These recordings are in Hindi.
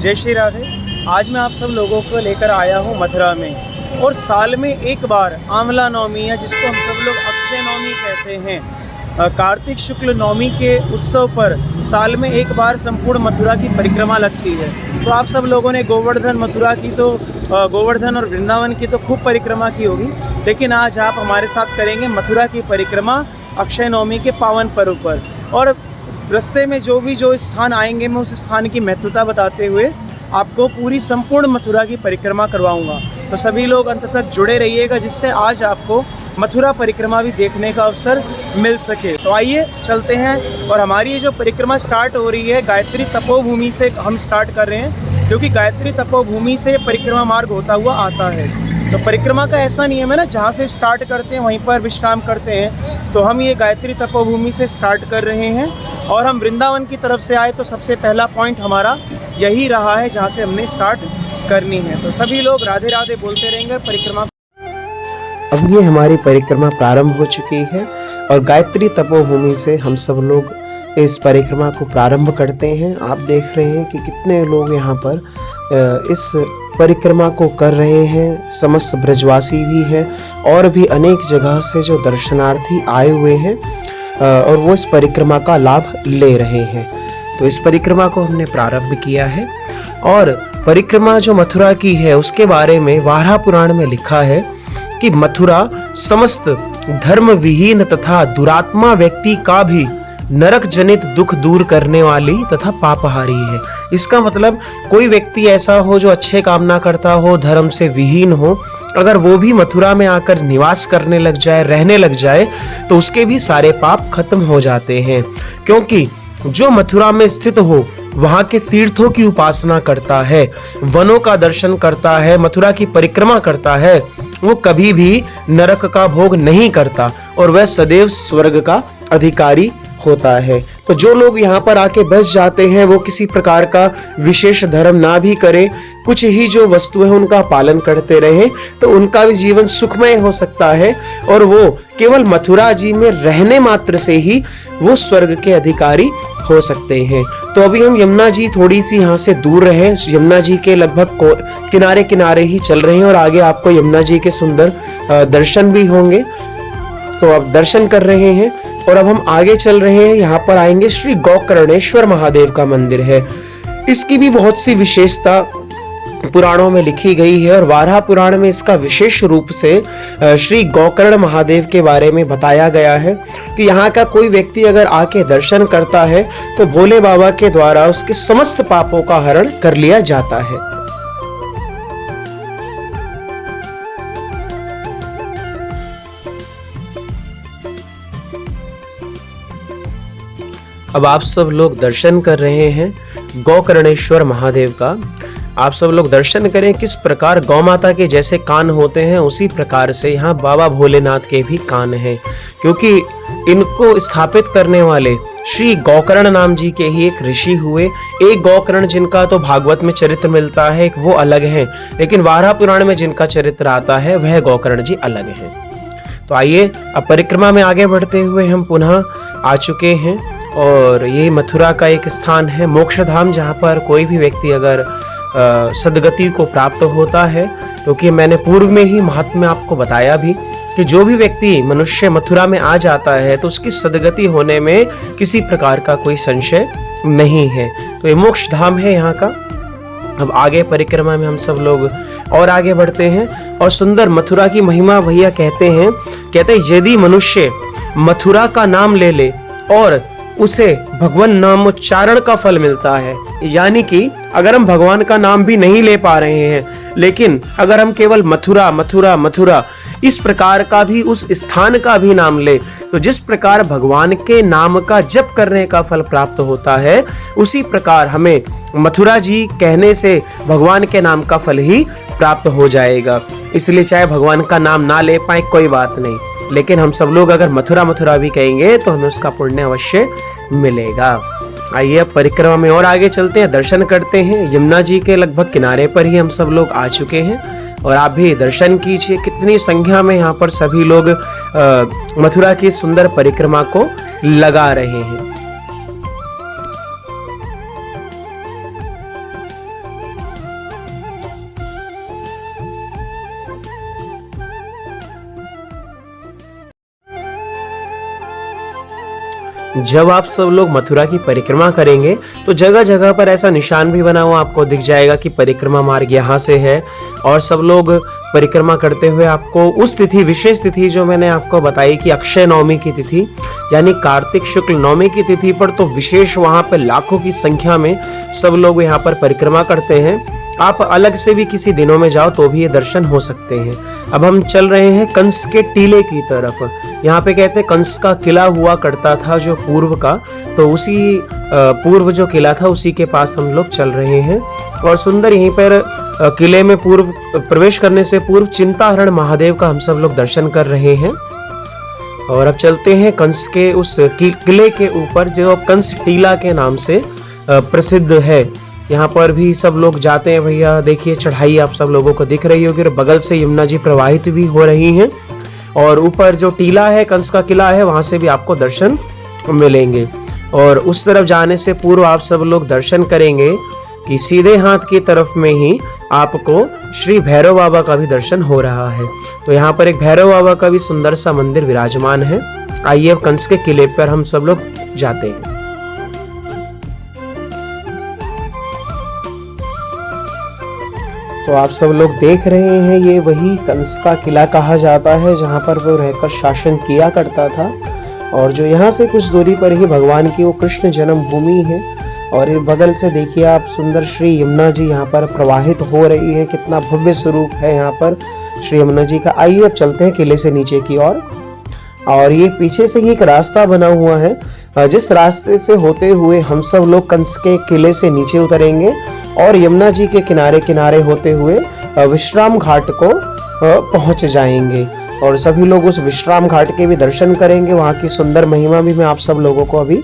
जय श्री राधे। आज मैं आप सब लोगों को लेकर आया हूँ मथुरा में, और साल में एक बार आंवला नवमी है, जिसको हम सब लोग अक्षय नवमी कहते हैं। कार्तिक शुक्ल नवमी के उत्सव पर साल में एक बार संपूर्ण मथुरा की परिक्रमा लगती है। तो आप सब लोगों ने गोवर्धन मथुरा की तो गोवर्धन और वृंदावन की तो खूब परिक्रमा की होगी, लेकिन आज आप हमारे साथ करेंगे मथुरा की परिक्रमा अक्षय नवमी के पावन पर्व पर। और रास्ते में जो स्थान आएंगे, मैं उस स्थान की महत्वता बताते हुए आपको पूरी संपूर्ण मथुरा की परिक्रमा करवाऊंगा। तो सभी लोग अंत तक जुड़े रहिएगा, जिससे आज आपको मथुरा परिक्रमा भी देखने का अवसर मिल सके। तो आइए चलते हैं। और हमारी ये जो परिक्रमा स्टार्ट हो रही है, गायत्री तपोभूमि से हम स्टार्ट कर रहे हैं, क्योंकि गायत्री तपोभूमि से परिक्रमा मार्ग होता हुआ आता है। तो परिक्रमा का ऐसा नियम है ना, जहाँ से स्टार्ट करते हैं वहीं पर विश्राम करते हैं। तो हम ये गायत्री तपोभूमि से स्टार्ट कर रहे हैं, और हम वृंदावन की तरफ से आए तो सबसे पहला पॉइंट हमारा यही रहा है, जहाँ से हमने स्टार्ट करनी है। तो सभी लोग राधे राधे बोलते रहेंगे परिक्रमा। अब ये हमारी परिक्रमा प्रारंभ हो चुकी है, और गायत्री तपोभूमि से हम सब लोग इस परिक्रमा को प्रारंभ करते हैं। आप देख रहे हैं कि कितने लोग यहाँ पर इस परिक्रमा को कर रहे हैं। समस्त ब्रजवासी भी हैं, और भी अनेक जगह से जो दर्शनार्थी आए हुए हैं, और वो इस परिक्रमा का लाभ ले रहे हैं। तो इस परिक्रमा को हमने प्रारंभ किया है। और परिक्रमा जो मथुरा की है, उसके बारे में वाराह पुराण में लिखा है कि मथुरा समस्त धर्म विहीन तथा दुरात्मा व्यक्ति का भी नरक जनित दुख दूर करने वाली तथा पापहारी है। इसका मतलब कोई व्यक्ति ऐसा हो जो अच्छे कामना करता हो, धर्म से विहीन हो, अगर वो भी मथुरा में आकर निवास करने लग जाए, रहने लग जाए, तो उसके भी सारे पाप खत्म हो जाते हैं। क्योंकि जो मथुरा में स्थित हो, वहां के तीर्थों की उपासना करता है, वनों का दर्शन करता है, मथुरा की परिक्रमा करता है, वो कभी भी नरक का भोग नहीं करता, और वह सदैव स्वर्ग का अधिकारी होता है। तो जो लोग यहाँ पर आके बस जाते हैं, वो किसी प्रकार का विशेष धर्म ना भी करें, कुछ ही जो वस्तु है उनका पालन करते रहे, तो उनका भी जीवन सुखमय हो सकता है, और वो केवल मथुरा जी में रहने मात्र से ही वो स्वर्ग के अधिकारी हो सकते हैं। तो अभी हम यमुना जी थोड़ी सी यहाँ से दूर रहे, यमुना जी के लगभग किनारे किनारे ही चल रहे हैं, और आगे आपको यमुना जी के सुंदर दर्शन भी होंगे। तो आप दर्शन कर रहे हैं, और अब हम आगे चल रहे हैं। यहाँ पर आएंगे श्री गोकर्णेश्वर महादेव का मंदिर है। इसकी भी बहुत सी विशेषता पुराणों में लिखी गई है, और वाराह पुराण में इसका विशेष रूप से श्री गोकर्ण महादेव के बारे में बताया गया है कि यहाँ का कोई व्यक्ति अगर आके दर्शन करता है, तो भोले बाबा के द्वारा उसके समस्त पापों का हरण कर लिया जाता है। अब आप सब लोग दर्शन कर रहे हैं गोकर्णेश्वर महादेव का। आप सब लोग दर्शन करें किस प्रकार गौ माता के जैसे कान होते हैं, उसी प्रकार से यहाँ बाबा भोलेनाथ के भी कान हैं, क्योंकि इनको स्थापित करने वाले श्री गोकर्ण नाम जी के ही एक ऋषि हुए। एक गोकर्ण जिनका तो भागवत में चरित्र मिलता है, एक वो अलग है, लेकिन वाराह पुराण में जिनका चरित्र आता है वह गोकर्ण जी अलग है। तो आइए अब परिक्रमा में आगे बढ़ते हुए हम पुनः आ चुके हैं, और ये मथुरा का एक स्थान है मोक्षधाम, जहाँ पर कोई भी व्यक्ति अगर सदगति को प्राप्त होता है, क्योंकि मैंने पूर्व में ही महात्म्य आपको बताया भी कि जो भी व्यक्ति मनुष्य मथुरा में आ जाता है, तो उसकी सदगति होने में किसी प्रकार का कोई संशय नहीं है। तो ये मोक्ष धाम है यहाँ का। अब आगे परिक्रमा में हम सब लोग और आगे बढ़ते हैं, और सुंदर मथुरा की महिमा भैया कहते हैं यदि मनुष्य मथुरा का नाम ले ले और उसे भगवान नाम उच्चारण का फल मिलता है। यानी कि अगर हम भगवान का नाम भी नहीं ले पा रहे हैं, लेकिन अगर हम केवल मथुरा मथुरा मथुरा इस प्रकार का भी उस स्थान का भी नाम ले, तो जिस प्रकार भगवान के नाम का जप करने का फल प्राप्त होता है, उसी प्रकार हमें मथुरा जी कहने से भगवान के नाम का फल ही प्राप्त हो जाएगा। इसलिए चाहे भगवान का नाम ना ले पाए कोई बात नहीं, लेकिन हम सब लोग अगर मथुरा मथुरा भी कहेंगे तो हमें उसका पुण्य अवश्य मिलेगा। आइए अब परिक्रमा में और आगे चलते हैं, दर्शन करते हैं। यमुना जी के लगभग किनारे पर ही हम सब लोग आ चुके हैं, और आप भी दर्शन कीजिए। कितनी संख्या में यहाँ पर सभी लोग मथुरा की सुंदर परिक्रमा को लगा रहे हैं। जब आप सब लोग मथुरा की परिक्रमा करेंगे तो जगह जगह पर ऐसा निशान भी बना हुआ आपको दिख जाएगा कि परिक्रमा मार्ग यहाँ से है। और सब लोग परिक्रमा करते हुए आपको उस तिथि, विशेष तिथि जो मैंने आपको बताई कि अक्षय नवमी की तिथि यानी कार्तिक शुक्ल नवमी की तिथि पर, तो विशेष वहां पर लाखों की संख्या में सब लोग यहाँ पर परिक्रमा करते हैं। आप अलग से भी किसी दिनों में जाओ तो भी ये दर्शन हो सकते हैं। अब हम चल रहे हैं कंस के टीले की तरफ। यहाँ पे कहते हैं कंस का किला हुआ करता था जो पूर्व का, तो उसी पूर्व जो किला था उसी के पास हम लोग चल रहे हैं। और सुंदर यहीं पर किले में पूर्व प्रवेश करने से पूर्व चिंताहरण महादेव का हम सब लोग दर्शन कर रहे हैं। और अब चलते हैं कंस के उस किले के ऊपर जो कंस टीला के नाम से प्रसिद्ध है। यहाँ पर भी सब लोग जाते हैं। भैया देखिए चढ़ाई आप सब लोगों को दिख रही होगी और बगल से यमुना जी प्रवाहित भी हो रही हैं। और ऊपर जो टीला है, कंस का किला है, वहां से भी आपको दर्शन मिलेंगे। और उस तरफ जाने से पूर्व आप सब लोग दर्शन करेंगे कि सीधे हाथ की तरफ में ही आपको श्री भैरव बाबा का भी दर्शन हो रहा है। तो यहाँ पर एक भैरव बाबा का भी सुंदर सा मंदिर विराजमान है। आइए अब कंस के किले पर हम सब लोग जाते हैं। तो आप सब लोग देख रहे हैं ये वही कंस का किला कहा जाता है जहाँ पर वो रहकर शासन किया करता था। और जो यहाँ से कुछ दूरी पर ही भगवान की वो कृष्ण जन्मभूमि है। और ये बगल से देखिए आप सुंदर श्री यमुना जी यहाँ पर प्रवाहित हो रही है। कितना भव्य स्वरूप है यहाँ पर श्री यमुना जी का। आइए अब चलते हैं किले से नीचे की ओर। और ये पीछे से ही एक रास्ता बना हुआ है जिस रास्ते से होते हुए हम सब लोग कंस के किले से नीचे उतरेंगे और यमुना जी के किनारे किनारे होते हुए विश्राम घाट को पहुंच जाएंगे। और सभी लोग उस विश्राम घाट के भी दर्शन करेंगे। वहाँ की सुंदर महिमा भी मैं आप सब लोगों को अभी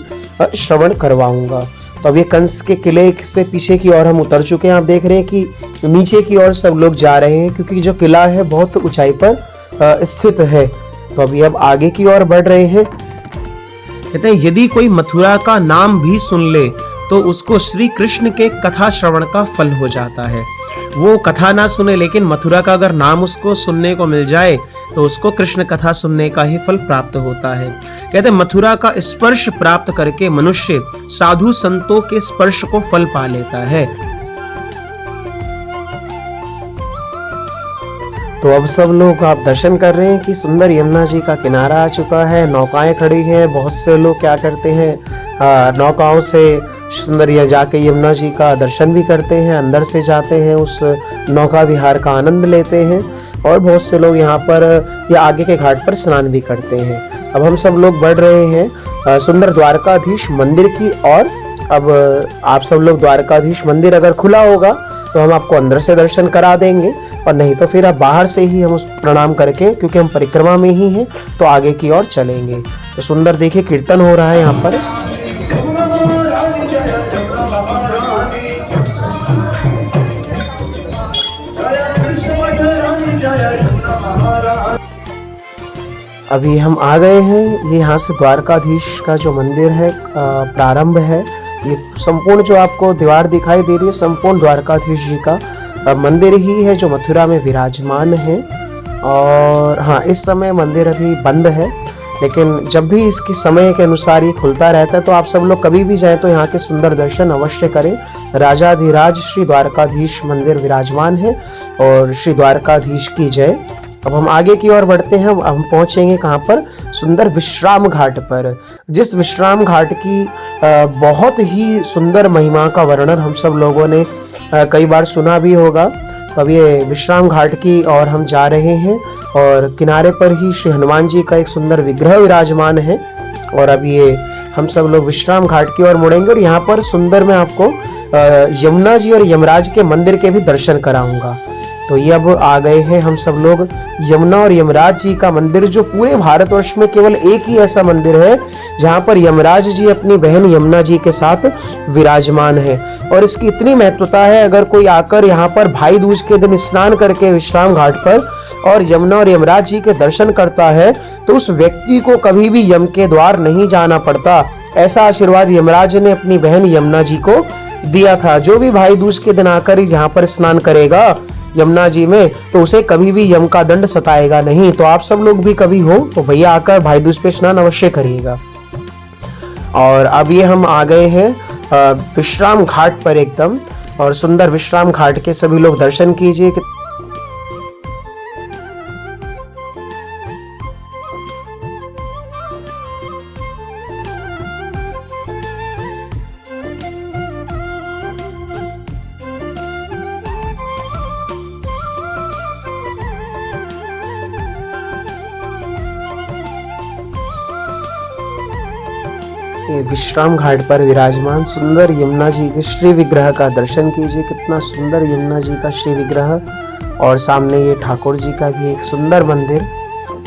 श्रवण करवाऊंगा। तो अब ये कंस के किले से पीछे की ओर हम उतर चुके हैं। आप देख रहे हैं कि नीचे की ओर सब लोग जा रहे हैं क्योंकि जो किला है बहुत ऊंचाई पर स्थित है। तो अभी अब आगे की ओर बढ़ रहे हैं। कहते हैं यदि कोई मथुरा का नाम भी सुन ले तो उसको श्री कृष्ण के कथा श्रवण का फल हो जाता है। वो कथा ना सुने लेकिन मथुरा का अगर नाम उसको सुनने को मिल जाए तो उसको कृष्ण कथा सुनने का ही फल प्राप्त होता है। कहते हैं मथुरा का स्पर्श प्राप्त करके मनुष्य साधु संतों के स्पर्श को फल पा लेता है। तो अब सब लोग आप दर्शन कर रहे हैं कि सुंदर यमुना जी का किनारा आ चुका है। नौकाएं खड़ी हैं। बहुत से लोग क्या करते हैं नौकाओं से सुंदर यहाँ जाके यमुना जी का दर्शन भी करते हैं, अंदर से जाते हैं, उस नौका विहार का आनंद लेते हैं। और बहुत से लोग यहाँ पर या आगे के घाट पर स्नान भी करते हैं। अब हम सब लोग बढ़ रहे हैं सुंदर द्वारकाधीश मंदिर की और अब आप सब लोग द्वारकाधीश मंदिर अगर खुला होगा तो हम आपको अंदर से दर्शन करा देंगे और नहीं तो फिर आप बाहर से ही हम उस प्रणाम करके, क्योंकि हम परिक्रमा में ही हैं, तो आगे की ओर चलेंगे। तो सुंदर देखिए कीर्तन हो रहा है यहाँ पर। अभी हम आ गए हैं। ये यहाँ से द्वारकाधीश का जो मंदिर है प्रारंभ है। ये संपूर्ण जो आपको दीवार दिखाई दे रही है संपूर्ण द्वारकाधीश जी का मंदिर ही है जो मथुरा में विराजमान है। और हाँ, इस समय मंदिर अभी बंद है, लेकिन जब भी इसके समय के अनुसार ये खुलता रहता है। तो आप सब लोग कभी भी जाएं तो यहाँ के सुंदर दर्शन अवश्य करें। राजाधिराज श्री द्वारकाधीश मंदिर विराजमान है और श्री द्वारकाधीश की जय। अब हम आगे की ओर बढ़ते हैं। हम पहुंचेंगे कहाँ पर? सुंदर विश्राम घाट पर, जिस विश्राम घाट की बहुत ही सुंदर महिमा का वर्णन हम सब लोगों ने कई बार सुना भी होगा। तो अब ये विश्राम घाट की ओर हम जा रहे हैं और किनारे पर ही श्री हनुमान जी का एक सुंदर विग्रह विराजमान है। और अब ये हम सब लोग विश्राम घाट की ओर मुड़ेंगे और यहाँ पर सुंदर मैं आपको यमुना जी और यमराज के मंदिर के भी दर्शन कराऊंगा। तो ये अब आ गए हैं हम सब लोग यमुना और यमराज जी का मंदिर, जो पूरे भारतवर्ष में केवल एक ही ऐसा मंदिर है जहाँ पर यमराज जी अपनी बहन यमुना जी के साथ विराजमान है। और इसकी इतनी महत्वता है, अगर कोई आकर यहाँ पर भाई दूज के दिन स्नान करके विश्राम घाट पर और यमुना और यमराज जी के दर्शन करता है तो उस व्यक्ति को कभी भी यम के द्वार नहीं जाना पड़ता। ऐसा आशीर्वाद यमराज ने अपनी बहन यमुना जी को दिया था। जो भी भाई दूज के दिन आकर यहाँ पर स्नान करेगा यमुना जी में तो उसे कभी भी यम का दंड सताएगा नहीं। तो आप सब लोग भी कभी हो तो भैया आकर भाई दूज पे स्नान अवश्य करिएगा। और अब ये हम आ गए हैं विश्राम घाट पर एकदम, और सुंदर विश्राम घाट के सभी लोग दर्शन कीजिए। विश्राम घाट पर विराजमान सुंदर यमुना जी के श्री विग्रह का दर्शन कीजिए। कितना सुंदर यमुना जी का श्री विग्रह, और सामने ये ठाकुर जी का भी एक सुंदर मंदिर।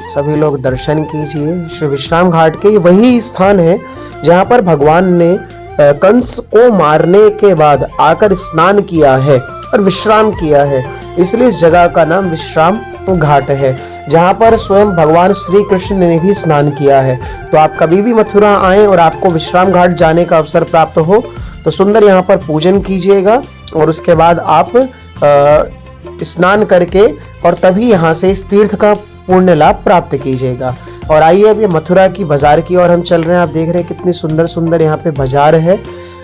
सभी लोग दर्शन कीजिए। श्री विश्राम घाट के वही स्थान है जहाँ पर भगवान ने कंस को मारने के बाद आकर स्नान किया है और विश्राम किया है, इसलिए इस जगह का नाम विश्राम घाट है, जहाँ पर स्वयं भगवान श्री कृष्ण ने भी स्नान किया है। तो आप कभी भी मथुरा आए और आपको विश्राम घाट जाने का अवसर प्राप्त हो तो सुंदर यहाँ पर पूजन कीजिएगा, और उसके बाद आप स्नान करके और तभी यहाँ से इस तीर्थ का पुण्य लाभ प्राप्त कीजिएगा। और आइए अब ये मथुरा की बाजार की ओर हम चल रहे हैं। आप देख रहे हैं कितनी सुंदर सुंदर यहाँ पे बाजार है,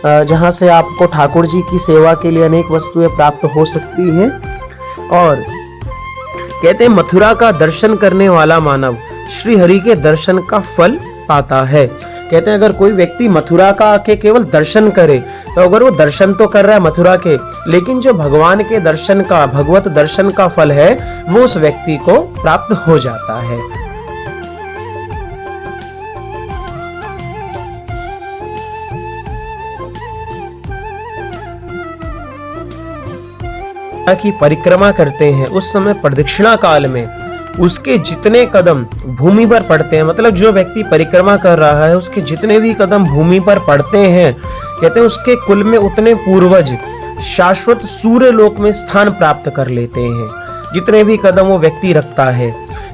जहाँ से आपको ठाकुर जी की सेवा के लिए अनेक वस्तुएं प्राप्त हो सकती हैं। और कहते हैं मथुरा का दर्शन करने वाला मानव श्री हरि के दर्शन का फल पाता है। कहते हैं अगर कोई व्यक्ति मथुरा का आके केवल दर्शन करे, तो अगर वो दर्शन तो कर रहा है मथुरा के, लेकिन जो भगवान के दर्शन का, भगवत दर्शन का फल है वो उस व्यक्ति को प्राप्त हो जाता है। की परिक्रमा करते हैं उस समय प्रदक्षिणा काल में उसके जितने कदम भूमि पर पड़ते हैं, मतलब जो व्यक्ति परिक्रमा कर रहा है उसके जितने भी कदम भूमि पर पड़ते हैं, कहते हैं उसके कुल में उतने पूर्वज शाश्वत सूर्य लोक में स्थान प्राप्त कर लेते हैं, जितने भी कदम वो व्यक्ति रखता है।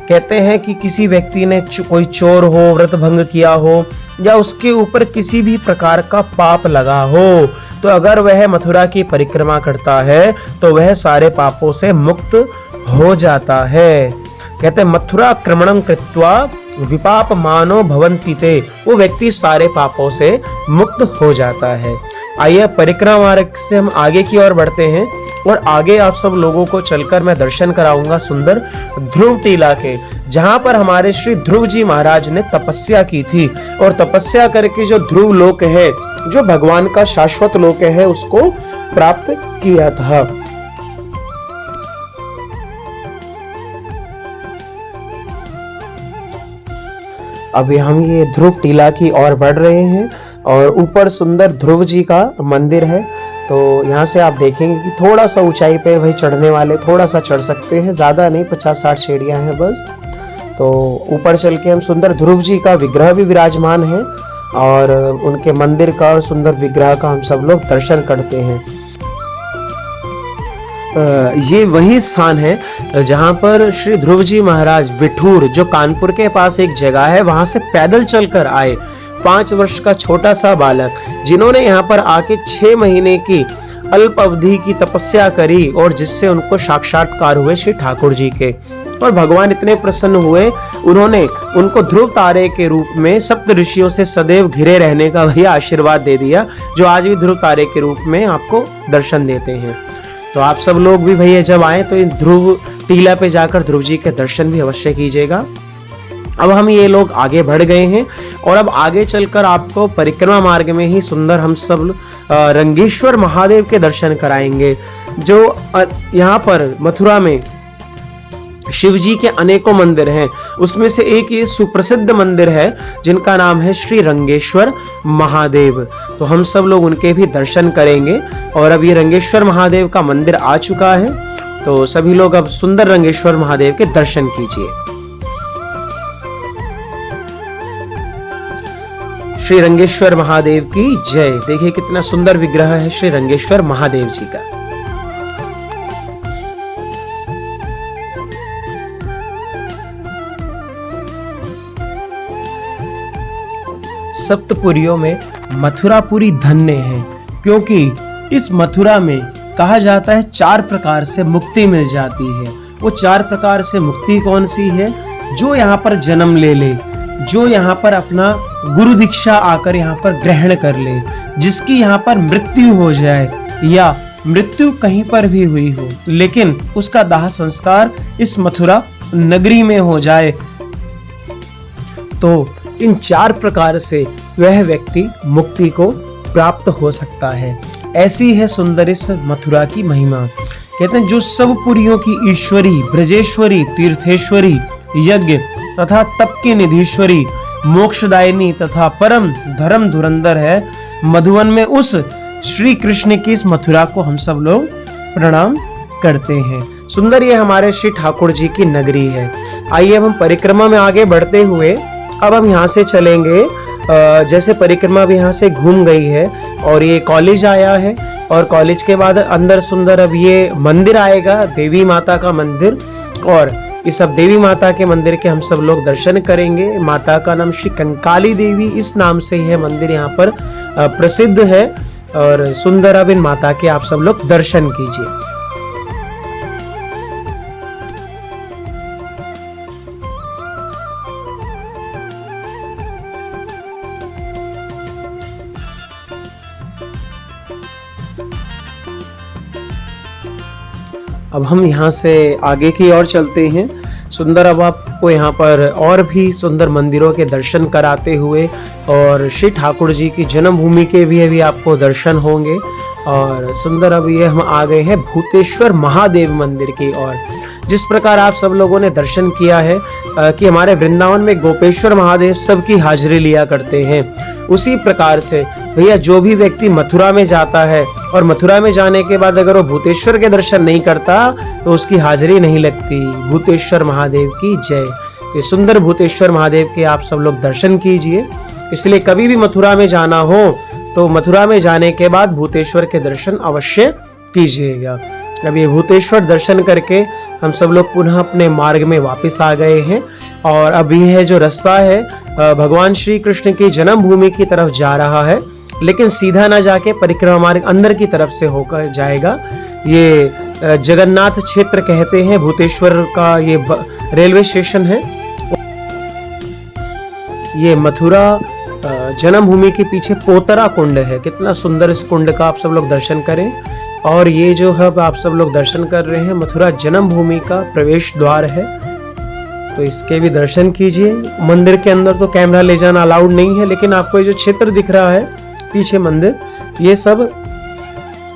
कहते हैं कि किसी व्यक्ति ने कोई चोर हो, व्रत भंग किया हो, या उसके ऊपर किसी भी प्रकार का पाप लगा हो, तो अगर वह मथुरा की परिक्रमा करता है तो वह सारे पापों से मुक्त हो जाता है। कहते हैं मथुरा क्रमणम कृत्वा विपाप मानो भवन्ति ते, वो व्यक्ति सारे पापों से मुक्त हो जाता है। आइए परिक्रमा मार्ग से हम आगे की ओर बढ़ते हैं, और आगे आप सब लोगों को चलकर मैं दर्शन कराऊंगा सुंदर ध्रुव टीला के, जहां पर हमारे श्री ध्रुव जी महाराज ने तपस्या की थी, और तपस्या करके जो ध्रुव लोक है, जो भगवान का शाश्वत लोक है, उसको प्राप्त किया था। अभी हम ये ध्रुव टीला की ओर बढ़ रहे हैं, और ऊपर सुंदर ध्रुव जी का मंदिर है। तो यहाँ से आप देखेंगे कि थोड़ा सा ऊंचाई पे भाई चढ़ने वाले थोड़ा सा चढ़ सकते हैं, ज़्यादा नहीं, 50-60 सीढ़ियाँ हैं बस। तो ऊपर चल के हम सुंदर ध्रुव जी का विग्रह भी विराजमान है, और उनके मंदिर का और सुंदर विग्रह का हम सब लोग दर्शन करते हैं। ये वही स्थान है जहाँ पर श्री ध्रुव जी महाराज विठूर, जो कानपुर के पास एक जगह है, वहां से पैदल चलकर आए 5 वर्ष का छोटा सा बालक, जिन्होंने यहाँ पर आके 6 महीने की अल्प अवधि की तपस्या करी, और जिससे उनको साक्षात्कार हुए श्री ठाकुर जी के। और भगवान इतने प्रसन्न हुए, उन्होंने उनको ध्रुव तारे के रूप में सप्त ऋषियों से सदैव घिरे रहने का भैया आशीर्वाद दे दिया, जो आज भी ध्रुव तारे के रूप में आपको दर्शन देते हैं। तो आप सब लोग भी भैया जब आए तो इन ध्रुव टीला पे जाकर ध्रुव जी के दर्शन भी अवश्य कीजिएगा। अब हम ये लोग आगे बढ़ गए हैं, और अब आगे चलकर आपको परिक्रमा मार्ग में ही सुंदर हम सब रंगेश्वर महादेव के दर्शन कराएंगे, जो यहाँ पर मथुरा में शिव जी के अनेकों मंदिर हैं, उसमें से एक ये सुप्रसिद्ध मंदिर है जिनका नाम है श्री रंगेश्वर महादेव। तो हम सब लोग उनके भी दर्शन करेंगे, और अब ये रंगेश्वर महादेव का मंदिर आ चुका है, तो सभी लोग अब सुंदर रंगेश्वर महादेव के दर्शन कीजिए। श्री रंगेश्वर महादेव की जय। देखिए कितना सुंदर विग्रह है श्री रंगेश्वर महादेव जी का। सप्तपुरियों में मथुरापुरी धन्य है, क्योंकि इस मथुरा में कहा जाता है 4 प्रकार से मुक्ति मिल जाती है। वो 4 प्रकार से मुक्ति कौन सी है? जो यहाँ पर जन्म ले ले, जो यहाँ पर अपना गुरु दीक्षा आकर यहाँ पर ग्रहण कर ले, जिसकी यहाँ पर मृत्यु हो जाए या मृत्यु कहीं पर भी हुई हो, लेकिन उसका दाह संस्कार इस मथुरा नगरी में हो जाए, तो इन 4 प्रकार से वह व्यक्ति मुक्ति को प्राप्त हो सकता है। ऐसी है सुंदर इस मथुरा की महिमा। कहते हैं जो सब पुरियों की ईश्वरी, ब्रजेश्वरी, तीर्थेश्वरी, यज्ञ तथा तप की निधीश्वरी, मोक्षदायिनी तथा परम धर्म धुरंधर है, मधुवन में उस श्री कृष्ण की इस मथुरा को हम सब लोग प्रणाम करते हैं। सुंदर ये हमारे श्री ठाकुर जी की नगरी है। आइए अब हम परिक्रमा में आगे बढ़ते हुए अब हम यहाँ से चलेंगे। जैसे परिक्रमा भी यहाँ से घूम गई है और ये कॉलेज आया है, और कॉलेज के बाद अंदर सुंदर अब ये मंदिर आएगा, देवी माता का मंदिर, और इस सब देवी माता के मंदिर के हम सब लोग दर्शन करेंगे। माता का नाम श्री कंकाली देवी, इस नाम से यह मंदिर यहाँ पर प्रसिद्ध है, और सुंदर अब इन माता के आप सब लोग दर्शन कीजिए। अब हम यहाँ से आगे की ओर चलते हैं। सुंदर अब आपको यहाँ पर और भी सुंदर मंदिरों के दर्शन कराते हुए, और श्री ठाकुर जी की जन्मभूमि के भी अभी आपको दर्शन होंगे। और सुंदर अब ये हम आ गए हैं भूतेश्वर महादेव मंदिर की ओर। जिस प्रकार आप सब लोगों ने दर्शन किया है कि हमारे वृंदावन में गोपेश्वर महादेव सबकी हाजिरी लिया करते हैं, उसी प्रकार से भैया जो भी व्यक्ति मथुरा में जाता है और मथुरा में जाने के बाद अगर वो भूतेश्वर के दर्शन नहीं करता तो उसकी हाजिरी नहीं लगती। भूतेश्वर महादेव की जय। तो सुंदर भूतेश्वर महादेव के आप सब लोग दर्शन कीजिए। इसलिए कभी भी मथुरा में जाना हो तो मथुरा में जाने के बाद भूतेश्वर के दर्शन अवश्य कीजिएगा। अब ये भूतेश्वर दर्शन करके हम सब लोग पुनः अपने मार्ग में वापस आ गए हैं, और अभी है जो रास्ता है भगवान श्री कृष्ण की जन्मभूमि की तरफ जा रहा है, लेकिन सीधा ना जाके परिक्रमा मार्ग अंदर की तरफ से होकर जाएगा। ये जगन्नाथ क्षेत्र कहते हैं, भूतेश्वर का ये रेलवे स्टेशन है। ये मथुरा जन्मभूमि के पीछे पोतरा कुंड है। कितना सुंदर इस कुंड का आप सब लोग दर्शन करें। और ये जो है आप सब लोग दर्शन कर रहे हैं मथुरा जन्मभूमि का प्रवेश द्वार है, तो इसके भी दर्शन कीजिए। मंदिर के अंदर तो कैमरा ले जाना अलाउड नहीं है, लेकिन आपको ये जो क्षेत्र दिख रहा है पीछे मंदिर, ये सब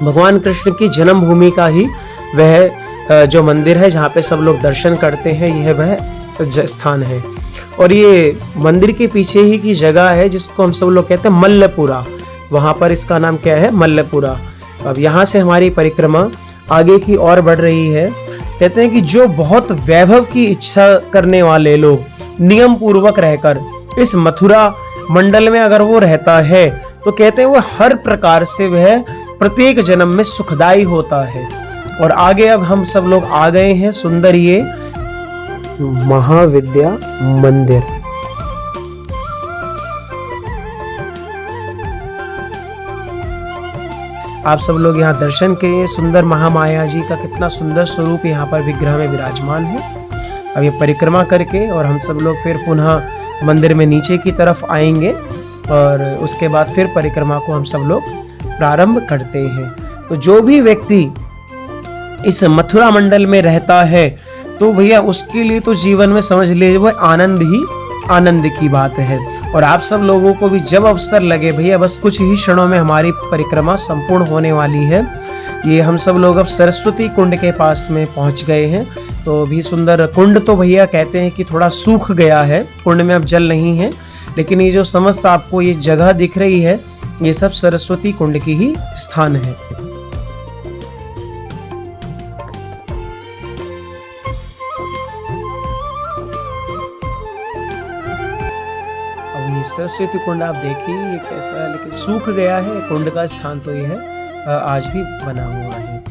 भगवान कृष्ण की जन्मभूमि का ही वह जो मंदिर है जहाँ पे सब लोग दर्शन करते हैं, यह वह स्थान है। और ये मंदिर के पीछे ही की जगह है जिसको हम सब लोग कहते हैं मल्लपुरा। वहां पर इसका नाम क्या है? मल्लपुरा। अब यहाँ से हमारी परिक्रमा आगे की ओर बढ़ रही है। कहते हैं कि जो बहुत वैभव की इच्छा करने वाले लोग नियम पूर्वक रहकर इस मथुरा मंडल में अगर वो रहता है तो कहते हैं वो हर प्रकार से वह प्रत्येक जन्म में सुखदाई होता है। और आगे अब हम सब लोग आ गए हैं सुंदर ये महाविद्या मंदिर। आप सब लोग यहाँ दर्शन किए। सुंदर महामाया जी का कितना सुंदर स्वरूप यहाँ पर विग्रह में विराजमान है। अब ये परिक्रमा करके और हम सब लोग फिर पुनः मंदिर में नीचे की तरफ आएंगे, और उसके बाद फिर परिक्रमा को हम सब लोग प्रारंभ करते हैं। तो जो भी व्यक्ति इस मथुरा मंडल में रहता है तो भैया उसके लिए तो जीवन में समझ लीजिए वो आनंद ही आनंद की बात है। और आप सब लोगों को भी जब अवसर लगे, भैया बस कुछ ही क्षणों में हमारी परिक्रमा संपूर्ण होने वाली है। ये हम सब लोग अब सरस्वती कुंड के पास में पहुंच गए हैं। तो भी सुंदर कुंड तो भैया कहते हैं कि थोड़ा सूख गया है, कुंड में अब जल नहीं है, लेकिन ये जो समस्त आपको ये जगह दिख रही है ये सब सरस्वती कुंड की ही स्थान है। सरस्वती कुंड आप देखिए ये कैसा है, लेकिन सूख गया है। कुंड का स्थान तो ये है आज भी बना हुआ है।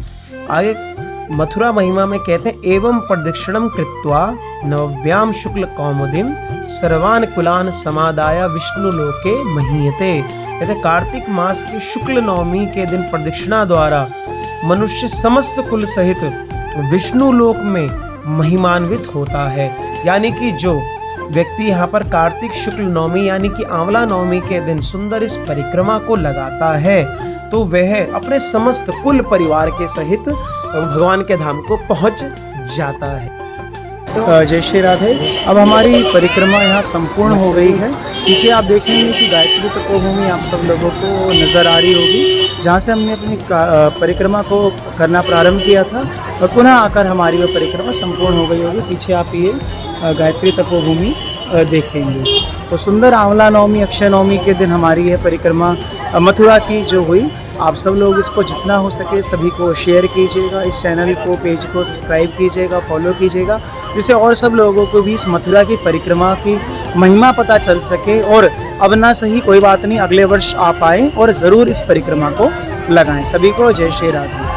आगे मथुरा महिमा में कहते हैं एवं प्रदक्षिणम कृत्वा नव्याम शुक्ल कौमुदीम सर्वान कुलान समादाय विष्णु लोके महीयते। कहते कार्तिक मास की शुक्ल नवमी के दिन प्रदक्षिणा द्वारा मनुष्य समस्त कुल सहित विष्णु लोक में महिमान्वित होता है। यानी कि जो व्यक्ति यहाँ पर कार्तिक शुक्ल नवमी यानी कि आंवला नवमी के दिन सुंदर इस परिक्रमा को लगाता है तो वह अपने समस्त कुल परिवार के सहित भगवान के धाम को पहुंच जाता है। जय श्री राधे। अब हमारी परिक्रमा यहाँ संपूर्ण हो गई है। पीछे आप देखेंगे कि गायत्री तपोभूमि आप सब लोगों को नज़र आ रही होगी, जहाँ से हमने अपनी परिक्रमा को करना प्रारंभ किया था और पुनः आकर हमारी वो परिक्रमा संपूर्ण हो गई होगी। पीछे आप ये गायत्री तपोभूमि देखेंगे। तो सुंदर आंवला नवमी अक्षय नवमी के दिन हमारी यह परिक्रमा मथुरा की जो हुई। आप सब लोग इसको जितना हो सके सभी को शेयर कीजिएगा, इस चैनल को पेज को सब्सक्राइब कीजिएगा, फॉलो कीजिएगा, जिससे और सब लोगों को भी इस मथुरा की परिक्रमा की महिमा पता चल सके। और अब ना सही कोई बात नहीं, अगले वर्ष आप आएँ और ज़रूर इस परिक्रमा को लगाएं। सभी को जय श्री राधे।